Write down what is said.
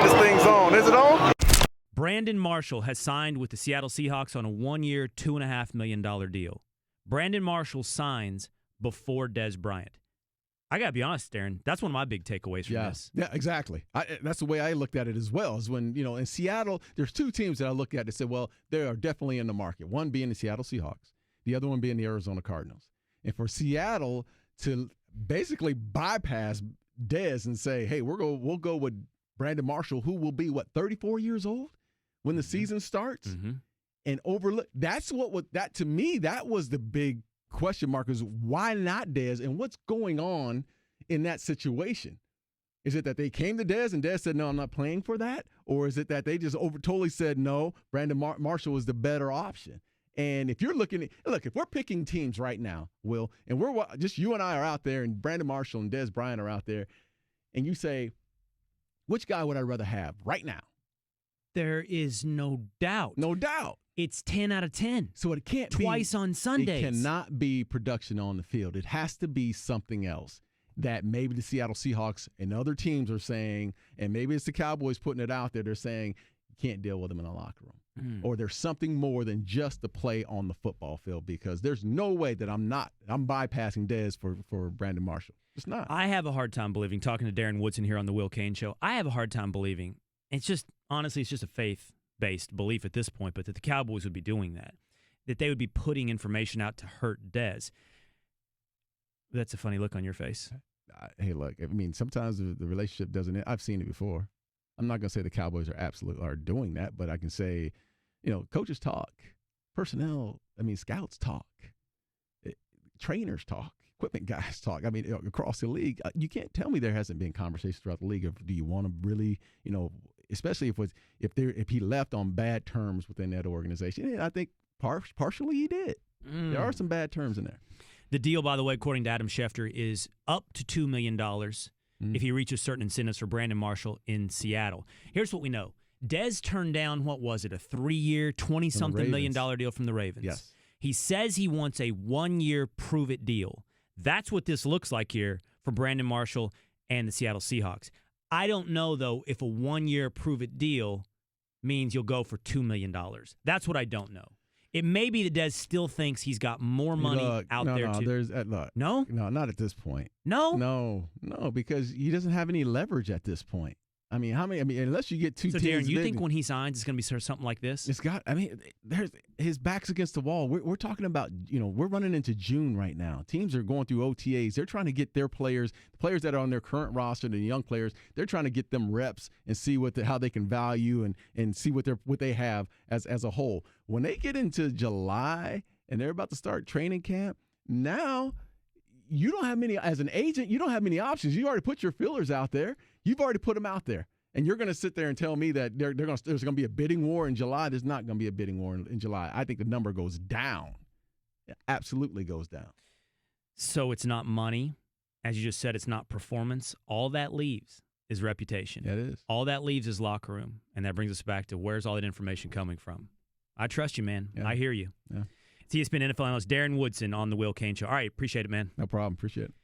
This thing's on. Is it on? Brandon Marshall has signed with the Seattle Seahawks on a 1-year, $2.5 million deal. Brandon Marshall signs before Dez Bryant. I got to be honest, Darren, that's one of my big takeaways from this. Yeah, exactly. That's the way I looked at it as well, is when, in Seattle, there's two teams that I look at that say, well, they are definitely in the market. One being the Seattle Seahawks, the other one being the Arizona Cardinals. And for Seattle to basically bypass Dez and say, hey, we'll go with Brandon Marshall, who will be, 34 years old when the season starts, and overlook. That's that to me, that was the big question mark, is why not Dez, and what's going on in that situation? Is it that they came to Dez and Dez said, no, I'm not playing for that? Or is it that they just totally said, no, Brandon Marshall is the better option? And if you're looking at, if we're picking teams right now, Will, and we're just, you and I are out there, and Brandon Marshall and Dez Bryant are out there, and you say, which guy would I rather have right now? There is no doubt. No doubt. It's 10 out of 10. So it can't be twice on Sundays. It cannot be production on the field. It has to be something else that maybe the Seattle Seahawks and other teams are saying, and maybe it's the Cowboys putting it out there. They're saying you can't deal with them in the locker room. Or there's something more than just the play on the football field, because there's no way that I'm bypassing Dez for Brandon Marshall. It's not. I have a hard time believing, talking to Darren Woodson here on the Will Cain Show, I have a hard time believing, it's just, honestly, it's just a faith-based belief at this point, but that the Cowboys would be doing that they would be putting information out to hurt Dez. That's a funny look on your face. Hey, look, I mean, sometimes the relationship doesn't. I've seen it before. I'm not going to say the Cowboys are doing that, but I can say, coaches talk, personnel, scouts talk, trainers talk, equipment guys talk. Across the league, you can't tell me there hasn't been conversations throughout the league of, do you want to really, especially if he left on bad terms within that organization. And I think partially he did. There are some bad terms in there. The deal, by the way, according to Adam Schefter, is up to $2 million if he reaches certain incentives for Brandon Marshall in Seattle. Here's what we know. Dez turned down, what was it, a 3-year, $20-something million deal from the Ravens. Yes. He says he wants a 1-year prove-it deal. That's what this looks like here for Brandon Marshall and the Seattle Seahawks. I don't know, though, if a 1-year prove-it deal means you'll go for $2 million. That's what I don't know. It may be that Dez still thinks he's got more money out there. No, not at this point. No, because he doesn't have any leverage at this point. Unless you get two teams. So, Darren, you think when he signs, it's going to be sort of something like this? There's his back's against the wall. We're talking about, we're running into June right now. Teams are going through OTAs. They're trying to get their players, the players that are on their current roster, the young players, they're trying to get them reps and see how they can value and see what they have as a whole. When they get into July and they're about to start training camp, now you don't have many, as an agent, you don't have many options. You already put your fillers out there. You've already put them out there. And you're going to sit there and tell me that there's going to be a bidding war in July. There's not going to be a bidding war in July. I think the number goes down. It absolutely goes down. So it's not money. As you just said, it's not performance. All that leaves is reputation. Yeah, it is. All that leaves is locker room. And that brings us back to, where's all that information coming from? I trust you, man. Yeah. I hear you. Yeah. It's ESPN NFL analyst Darren Woodson on the Will Cain Show. All right, appreciate it, man. No problem. Appreciate it.